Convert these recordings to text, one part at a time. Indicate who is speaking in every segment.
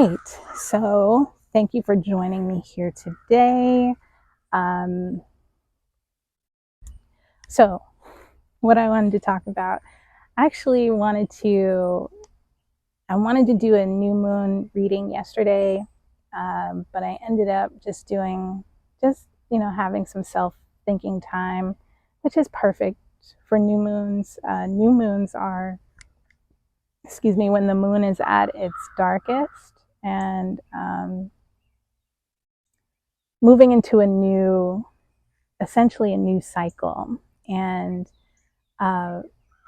Speaker 1: right, so thank you for joining me here today. So what I wanted to talk about, I wanted to do a new moon reading yesterday, but I ended up just having some self-thinking time, which is perfect for new moons. New moons are, when the moon is at its darkest and moving into essentially a new cycle. And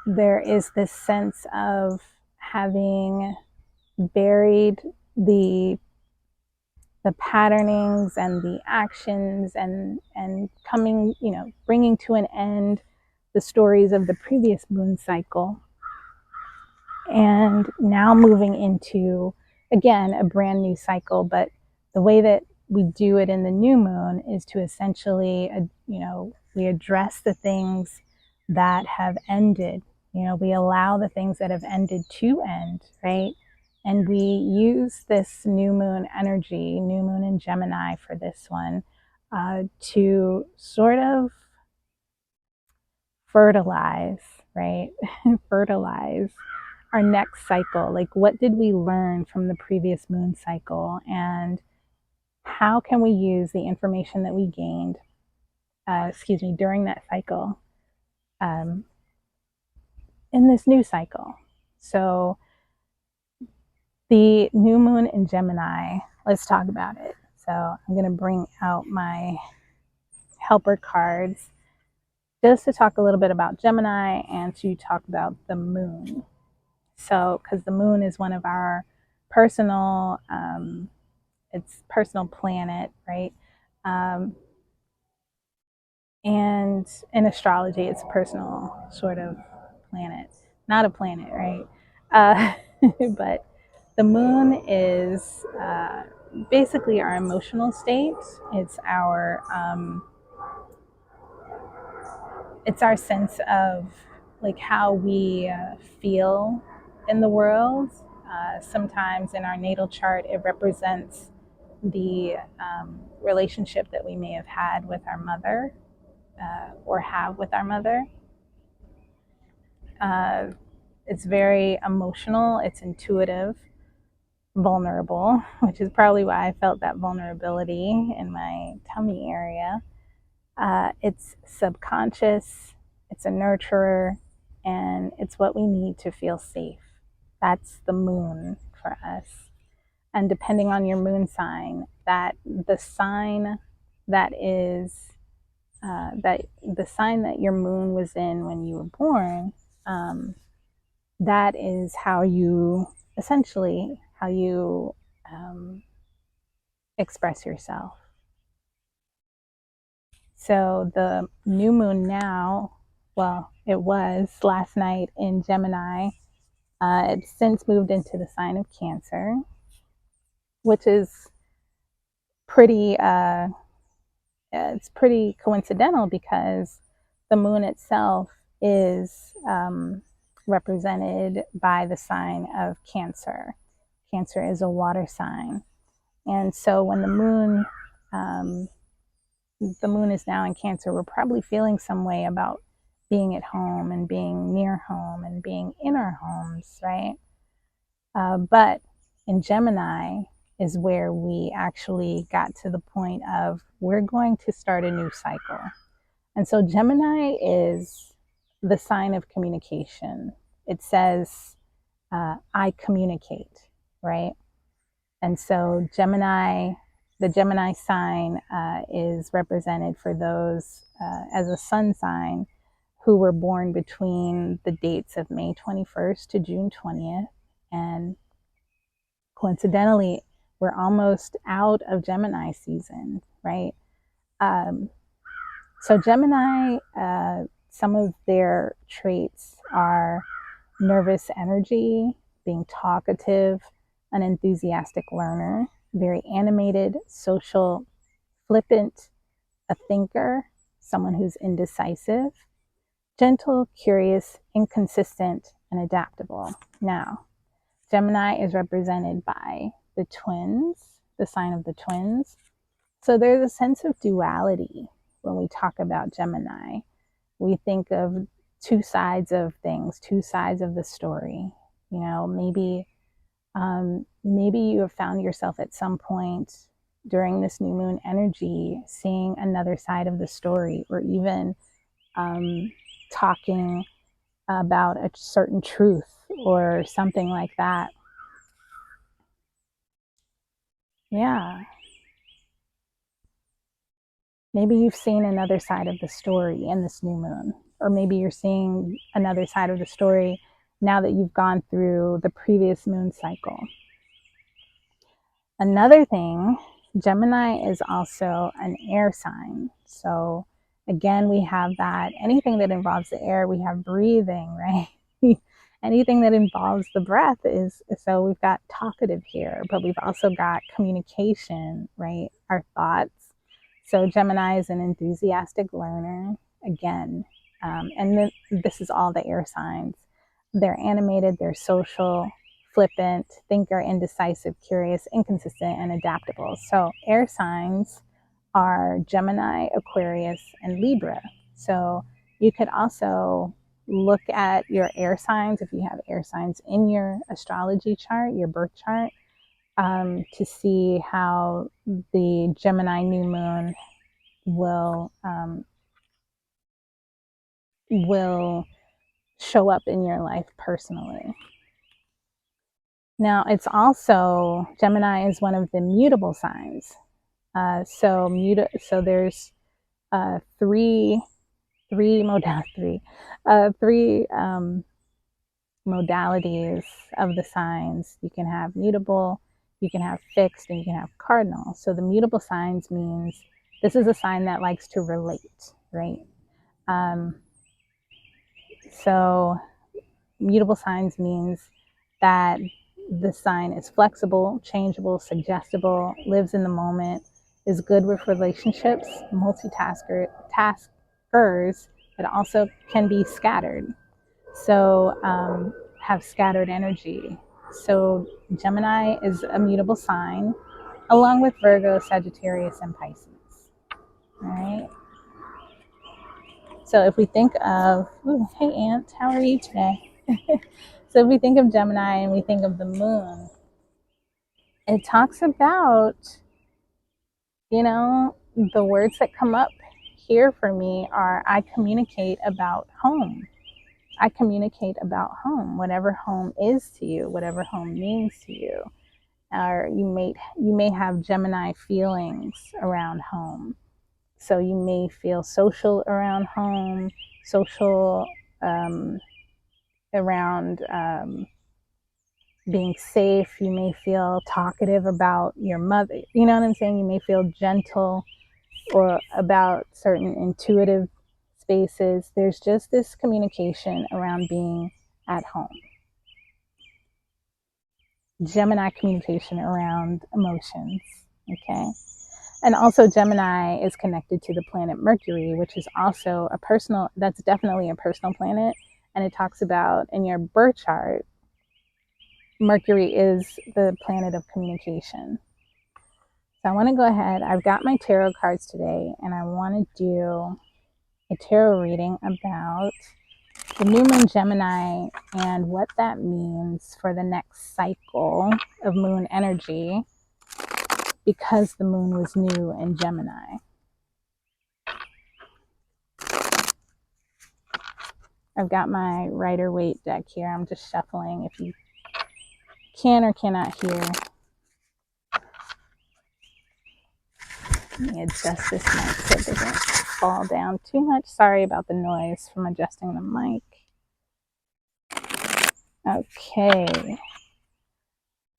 Speaker 1: there is this sense of having buried the patternings and the actions and coming, bringing to an end the stories of the previous moon cycle, and now moving into, again, a brand new cycle. But the way that we do it in the new moon is to essentially, we address the things that have ended. We allow the things that have ended to end, right? And we use this new moon energy, new moon in Gemini for this one, to sort of fertilize, right? Fertilize our next cycle. Like, what did we learn from the previous moon cycle? And how can we use the information that we gained, during that cycle, in this new cycle? So the new moon in Gemini, let's talk about it. So I'm going to bring out my helper cards just to talk a little bit about Gemini and to talk about the moon. So, because the moon is one of our personal, it's personal planet, right? And in astrology, it's a personal sort of planet, not a planet, right? But the moon is basically our emotional state. It's our sense of like how we feel in the world. Sometimes in our natal chart, it represents the relationship that we may have had with our mother, or have with our mother. It's very emotional, it's intuitive, vulnerable, which is probably why I felt that vulnerability in my tummy area. It's subconscious, it's a nurturer, and it's what we need to feel safe. That's the moon for us. And depending on your moon sign, that the sign that is the sign that your moon was in when you were born, that is how you express yourself. So the new moon now, well, it was last night in Gemini. It's since moved into the sign of Cancer, which is pretty it's pretty coincidental because the moon itself is represented by the sign of Cancer. Cancer is a water sign. And so when the moon is now in Cancer, we're probably feeling some way about being at home and being near home and being in our homes, right? But in Gemini is where we actually got to the point of we're going to start a new cycle. And so Gemini is the sign of communication. It says, I communicate, right? And so Gemini, the Gemini sign is represented for those as a sun sign who were born between the dates of May 21st to June 20th. And coincidentally, we're almost out of Gemini season, right? So Gemini, some of their traits are nervous energy, being talkative, an enthusiastic learner, very animated, social, flippant, a thinker, someone who's indecisive, gentle, curious, inconsistent, and adaptable. Now, Gemini is represented by the twins, the sign of the twins. So there's a sense of duality when we talk about Gemini. We think of two sides of things, two sides of the story. You know, maybe you have found yourself at some point during this new moon energy seeing another side of the story, or even talking about a certain truth or something like that. Yeah. Maybe you've seen another side of the story in this new moon, or maybe you're seeing another side of the story now that you've gone through the previous moon cycle. Another thing, Gemini is also an air sign. So again, we have that anything that involves the air, we have breathing, right? Anything that involves the breath is, so we've got talkative here, but we've also got communication, right? Our thoughts. So Gemini is an enthusiastic learner again. And this is all the air signs. They're animated, they're social, flippant, thinker, indecisive, curious, inconsistent, and adaptable. So air signs are Gemini, Aquarius, and Libra. So you could also look at your air signs, if you have air signs in your astrology chart, your birth chart, to see how the Gemini new moon will show up in your life personally. Now, it's also, Gemini is one of the mutable signs. So there's three modalities of the signs. You can have mutable, you can have fixed, and you can have cardinal. So the mutable signs means this is a sign that likes to relate, right? So mutable signs means that the sign is flexible, changeable, suggestible, lives in the moment, is good with relationships, multitaskers, but also can be scattered. So have scattered energy. So Gemini is a mutable sign, along with Virgo, Sagittarius, and Pisces. All right. So if we think of, ooh, hey Aunt, how are you today? So if we think of Gemini and we think of the moon, it talks about, you know, the words that come up here for me are, I communicate about home. I communicate about home, whatever home is to you, whatever home means to you. Or you may have Gemini feelings around home. So you may feel social around home, social around being safe. You may feel talkative about your mother. You know what I'm saying? You may feel gentle or about certain intuitive spaces. There's just this communication around being at home. Gemini communication around emotions, okay? And also Gemini is connected to the planet Mercury, which is also that's definitely a personal planet. And it talks about, in your birth chart, Mercury is the planet of communication. So I want to go ahead. I've got my tarot cards today, and I want to do a tarot reading about the new moon Gemini and what that means for the next cycle of moon energy, because the moon was new in Gemini. I've got my Rider-Waite deck here. I'm just shuffling if you can or cannot hear. Let me adjust this mic so it doesn't fall down too much. Sorry about the noise from adjusting the mic. Okay.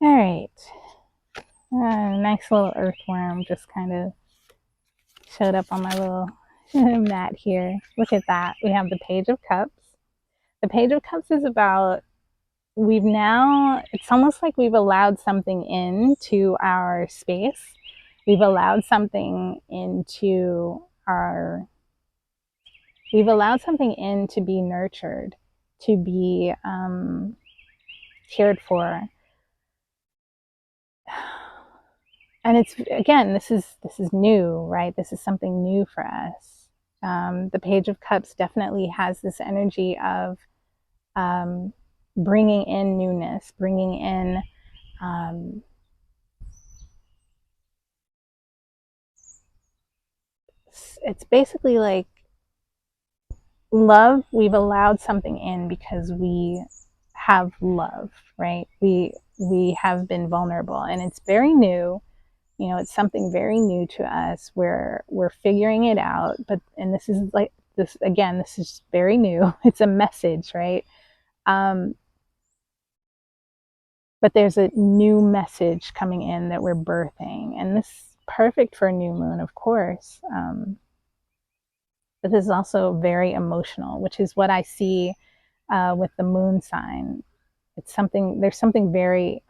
Speaker 1: All right. Nice little earthworm just kind of showed up on my little mat here. Look at that. We have the Page of Cups. The Page of Cups is about, it's almost like we've allowed something into our space. We've allowed something in to be nurtured, to be cared for. and it's, again, this is new, right? This is something new for us. The Page of Cups definitely has this energy of bringing in newness, bringing in it's basically like love. We've allowed something in because we have love, right? We have been vulnerable, and it's very new. You know, it's something very new to us. We're figuring it out, but, and this is like this again, this is very new. It's a message, right? um but there's a new message coming in that we're birthing, and this is perfect for a new moon, of course. But this is also very emotional, which is what I see with the moon sign. It's something, there's something very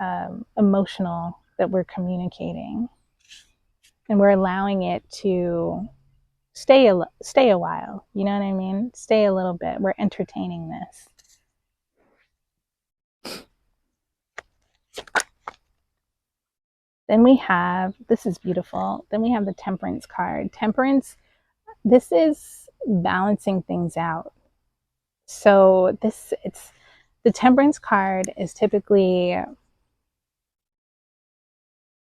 Speaker 1: emotional that we're communicating, and we're allowing it to stay a while. You know what I mean? Stay a little bit. We're entertaining this. Then we have, this is beautiful. Then we have the Temperance card. Temperance, this is balancing things out. So it's the Temperance card is typically,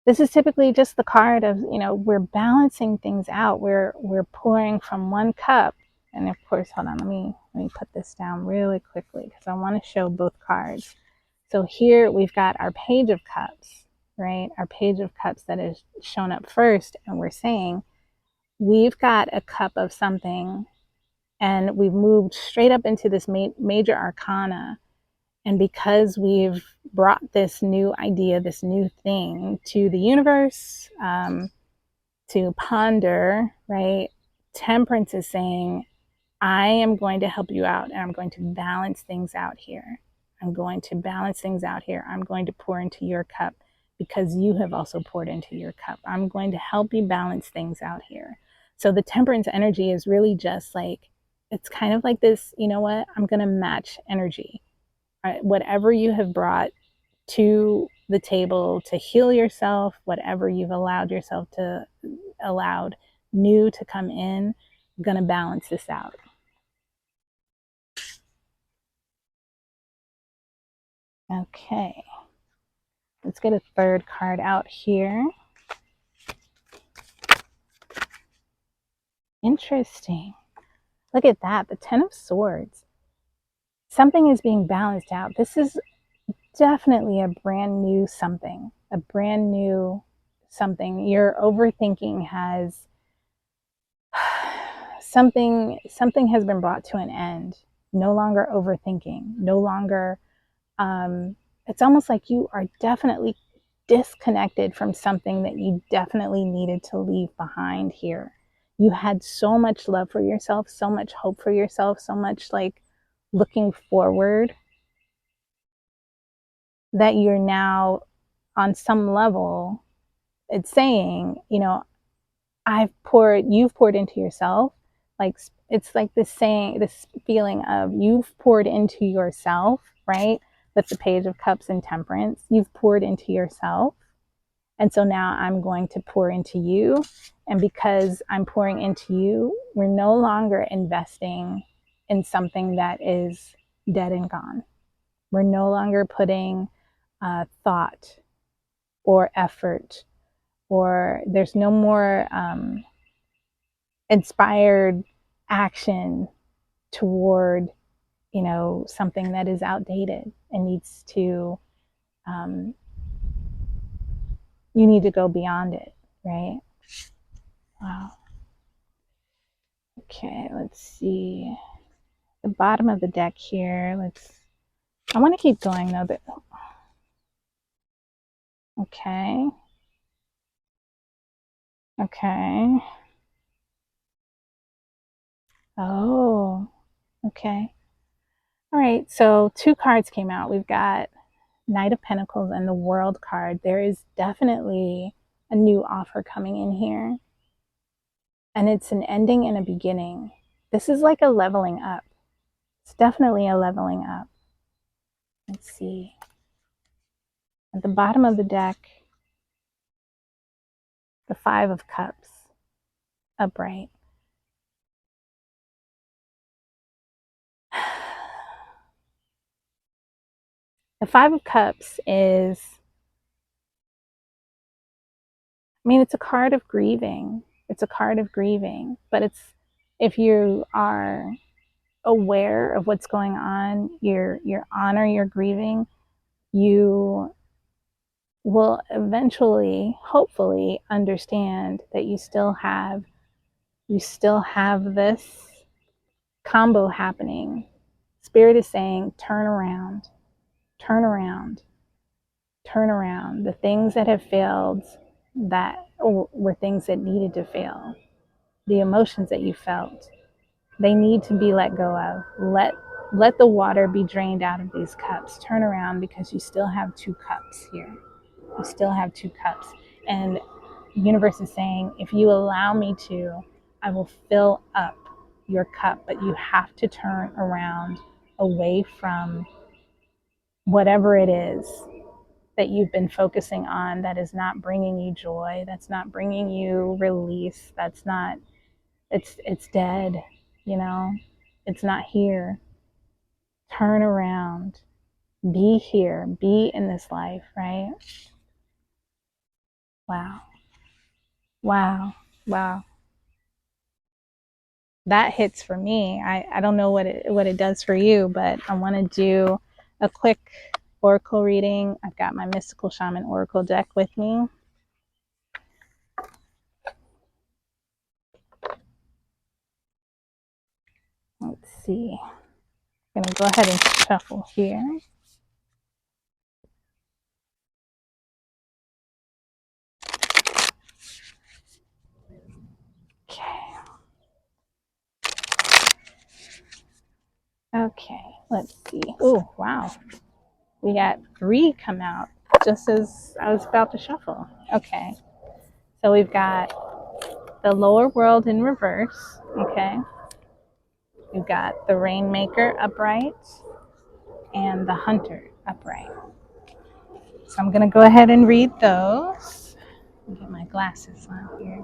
Speaker 1: this is typically just the card of, you know, we're balancing things out. We're pouring from one cup. And of course, hold on, let me put this down really quickly because I want to show both cards. So here we've got our Page of Cups, right? Our Page of Cups that is shown up first, and we're saying we've got a cup of something, and we've moved straight up into this major arcana. And because we've brought this new idea, this new thing to the universe, to ponder, right? Temperance is saying, I am going to help you out, and I'm going to balance things out here. I'm going to balance things out here. I'm going to pour into your cup because you have also poured into your cup. I'm going to help you balance things out here. So the Temperance energy is really just like, it's kind of like this, you know what? I'm going to match energy. Whatever you have brought to the table to heal yourself, whatever you've allowed new to come in, I'm going to balance this out. Okay, let's get a third card out here. Interesting. Look at that, the Ten of Swords. Something is being balanced out. This is definitely a brand new something, a brand new something. Your overthinking has something has been brought to an end. No longer overthinking, no longer it's almost like you are definitely disconnected from something that you definitely needed to leave behind here. You had so much love for yourself, so much hope for yourself, so much like looking forward, that you're now on some level, it's saying, you know, you've poured into yourself. Like, it's like this saying, this feeling of you've poured into yourself, right? With the Page of Cups and Temperance, you've poured into yourself. And so now I'm going to pour into you. And because I'm pouring into you, we're no longer investing in something that is dead and gone. We're no longer putting thought or effort, or there's no more inspired action toward, you know, something that is outdated and needs to, you need to go beyond it, right? Wow. Okay, let's see. The bottom of the deck here. I want to keep going though, but okay. Okay. Oh, okay. All right, so two cards came out. We've got Knight of Pentacles and the World card. There is definitely a new offer coming in here, and it's an ending and a beginning. This is like a leveling up. It's definitely a leveling up. Let's see. At the bottom of the deck, The Five of Cups, upright. The Five of Cups is, I mean, it's a card of grieving. It's a card of grieving, but it's, if you are aware of what's going on, your honor, your grieving, you will eventually, hopefully, understand that you still have this combo happening. Spirit is saying, turn around, turn around, turn around. The things that have failed that were things that needed to fail. The emotions that you felt, they need to be let go of. Let the water be drained out of these cups. Turn around, because you still have two cups here. You still have two cups. And the universe is saying, if you allow me to, I will fill up your cup, but you have to turn around away from whatever it is that you've been focusing on that is not bringing you joy, that's not bringing you release, that's not, it's dead, you know, it's not here. Turn around, be here, be in this life, right? Wow. Wow. Wow. That hits for me. I don't know what it does for you, but I want to do a quick oracle reading. I've got my Mystical Shaman Oracle deck with me. Let's see. I'm going to go ahead and shuffle here. Okay. Okay, let's see. Oh, wow. We got 3 come out just as I was about to shuffle. Okay. So we've got the lower world in reverse. Okay. We've got the Rainmaker upright and the Hunter upright. So I'm going to go ahead and read those. Get my glasses on here.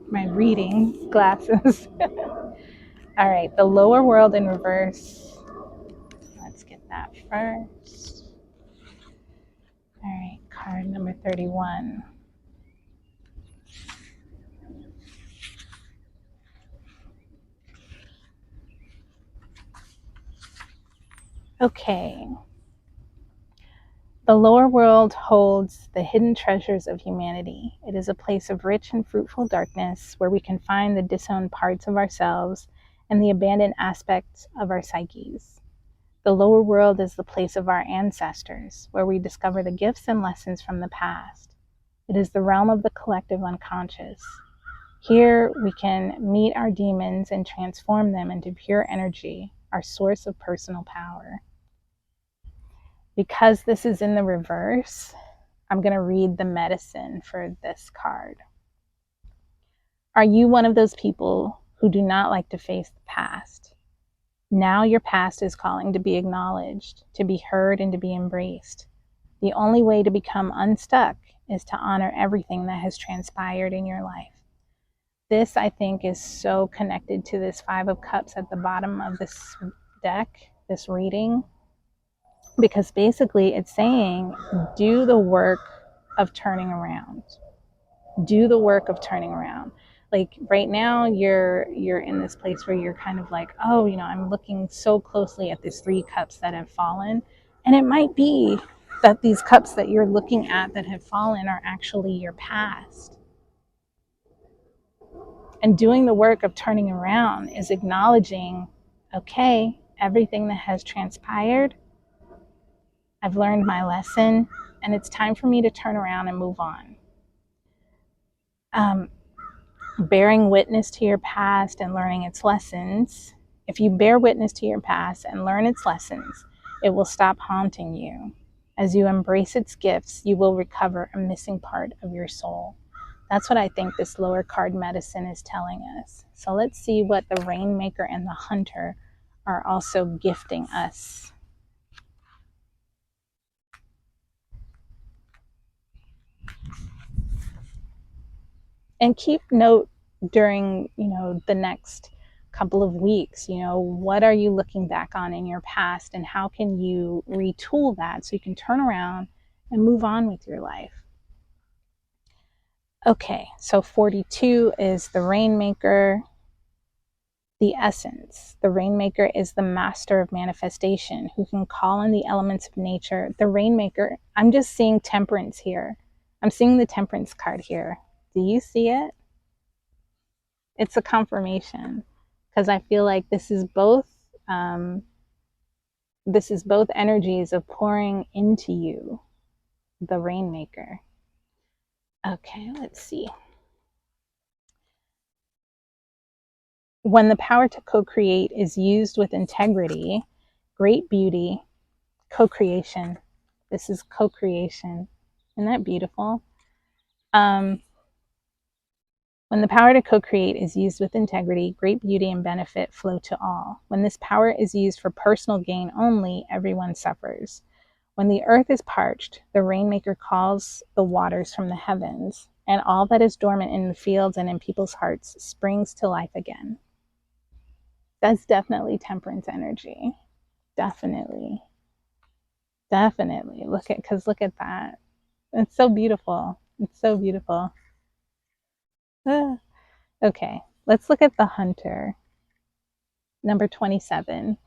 Speaker 1: My reading glasses. All right, the lower world in reverse. Let's get that first. All right, card number 31. Okay. The lower world holds the hidden treasures of humanity. It is a place of rich and fruitful darkness where we can find the disowned parts of ourselves and the abandoned aspects of our psyches. The lower world is the place of our ancestors, where we discover the gifts and lessons from the past. It is the realm of the collective unconscious. Here we can meet our demons and transform them into pure energy, our source of personal power. Because this is in the reverse, I'm going to read the medicine for this card. Are you one of those people who do not like to face the past? Now your past is calling to be acknowledged, to be heard, and to be embraced. The only way to become unstuck is to honor everything that has transpired in your life. This, I think, is so connected to this 5 of Cups at the bottom of this deck, this reading, because basically it's saying, do the work of turning around. Do the work of turning around. Like right now, you're in this place where you're kind of like, oh, you know, I'm looking so closely at these 3 cups that have fallen. And it might be that these cups that you're looking at that have fallen are actually your past. And doing the work of turning around is acknowledging, okay, everything that has transpired, I've learned my lesson, and it's time for me to turn around and move on. Bearing witness to your past and learning its lessons, if you bear witness to your past and learn its lessons, it will stop haunting you. As you embrace its gifts, you will recover a missing part of your soul. That's what I think this lower card medicine is telling us. So let's see what the Rainmaker and the Hunter are also gifting us. And keep note during, the next couple of weeks, what are you looking back on in your past, and how can you retool that so you can turn around and move on with your life. Okay, so 42 is the Rainmaker, the essence. The Rainmaker is the master of manifestation who can call in the elements of nature. The Rainmaker, I'm just seeing temperance here. I'm seeing the temperance card here. Do you see it? It's a confirmation, because I feel like this is both energies of pouring into you, the Rainmaker. Okay, let's see. When the power to co-create is used with integrity, great beauty, co-creation. This is co-creation. Isn't that beautiful? When the power to co-create is used with integrity, great beauty and benefit flow to all. When this power is used for personal gain only, everyone suffers. When the earth is parched, the Rainmaker calls the waters from the heavens, and all that is dormant in the fields and in people's hearts springs to life again. That's definitely temperance energy. Definitely. Definitely. Look at that. It's so beautiful. It's so beautiful. Okay, let's look at the Hunter, number 27.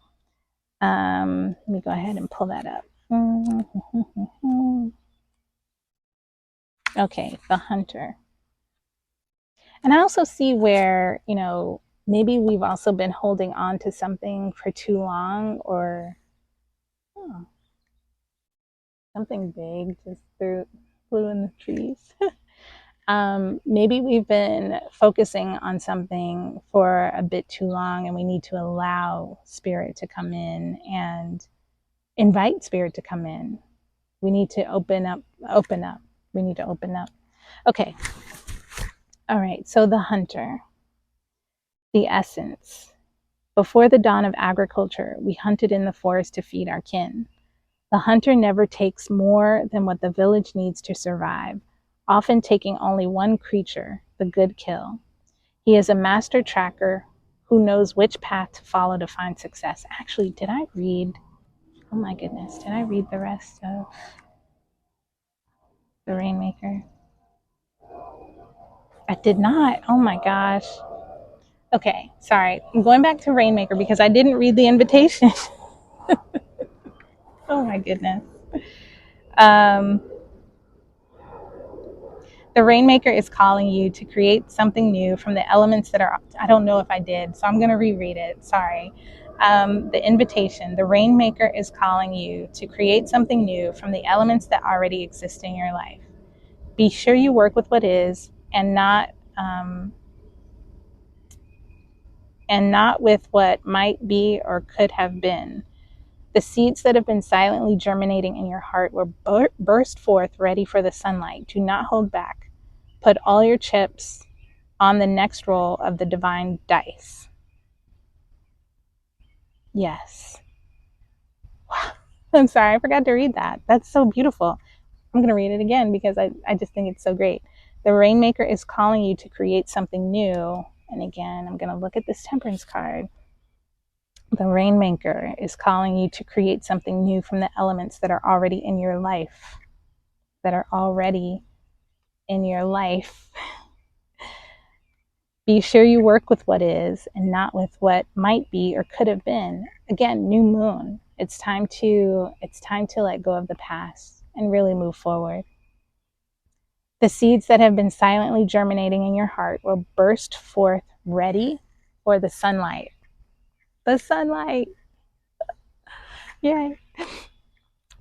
Speaker 1: Let me go ahead and pull that up. Okay, the Hunter. And I also see where, maybe we've also been holding on to something for too long, or something big just flew in the trees. Maybe we've been focusing on something for a bit too long, and we need to allow Spirit to come in and invite Spirit to come in. We need to open up. We need to open up. Okay. All right. So the Hunter, the essence. Before the dawn of agriculture, we hunted in the forest to feed our kin. The hunter never takes more than what the village needs to survive, often taking only one creature, the good kill. He is a master tracker who knows which path to follow to find success. Actually, did I read? Oh my goodness, did I read the rest of the Rainmaker? I did not. Oh my gosh. Okay, sorry. I'm going back to Rainmaker because I didn't read the invitation. Oh my goodness. The Rainmaker is calling you to create something new from the elements that are, I don't know if I did, so I'm going to reread it. Sorry. The invitation, the Rainmaker is calling you to create something new from the elements that already exist in your life. Be sure you work with what is, and not with what might be or could have been. The seeds that have been silently germinating in your heart will burst forth ready for the sunlight. Do not hold back. Put all your chips on the next roll of the divine dice. Yes. Wow. I'm sorry, I forgot to read that. That's so beautiful. I'm going to read it again because I just think it's so great. The Rainmaker is calling you to create something new. And again, I'm going to look at this Temperance card. The Rainmaker is calling you to create something new from the elements that are already in your life. That are already in your life. Be sure you work with what is and not with what might be or could have been. Again, new moon. It's time to let go of the past and really move forward. The seeds that have been silently germinating in your heart will burst forth ready for the sunlight. The sunlight. Yay.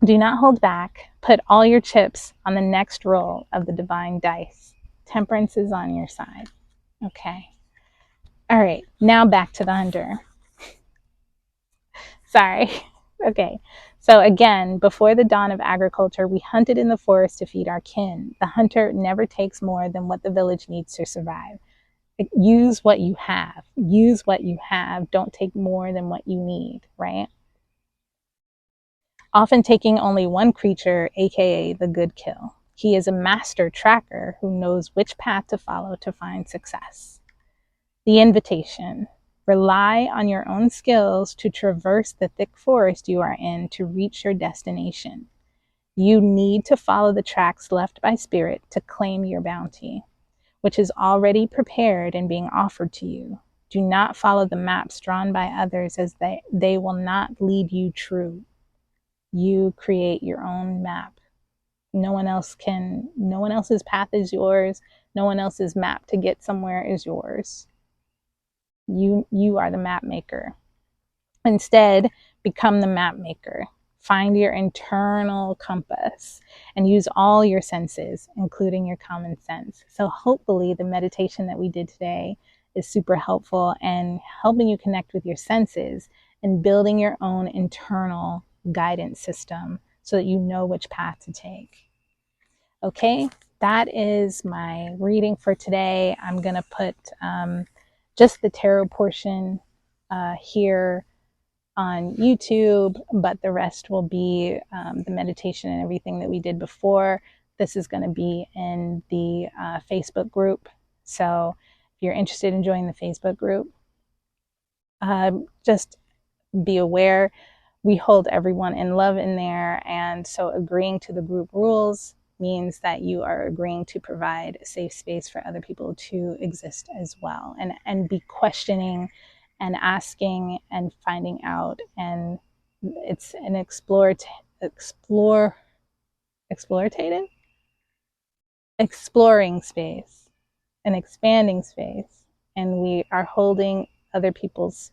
Speaker 1: Do not hold back. Put all your chips on the next roll of the divine dice. Temperance is on your side. Okay. All right. Now back to the Hunter. Sorry. Okay. So again, before the dawn of agriculture, we hunted in the forest to feed our kin. The hunter never takes more than what the village needs to survive. Use what you have. Use what you have. Don't take more than what you need, right? Often taking only one creature, aka the good kill. He is a master tracker who knows which path to follow to find success. The invitation. Rely on your own skills to traverse the thick forest you are in to reach your destination. You need to follow the tracks left by Spirit to claim your bounty, which is already prepared and being offered to you. Do not follow the maps drawn by others, as they will not lead you true. You create your own map. No one else's path is yours. No one else's map to get somewhere is yours. You are the map maker. Instead, become the map maker. Find your internal compass and use all your senses, including your common sense. So hopefully the meditation that we did today is super helpful and helping you connect with your senses and building your own internal guidance system so that you know which path to take. Okay, that is my reading for today. I'm going to put just the tarot portion here on YouTube, but the rest will be the meditation and everything that we did before. This is going to be in the Facebook group. So if you're interested in joining the Facebook group, just be aware we hold everyone in love in there. And so agreeing to the group rules means that you are agreeing to provide a safe space for other people to exist as well, and be questioning and asking and finding out. And it's an explorative, exploring space, an expanding space. And we are holding other people's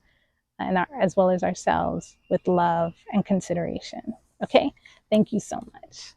Speaker 1: as well as ourselves with love and consideration. Okay, thank you so much.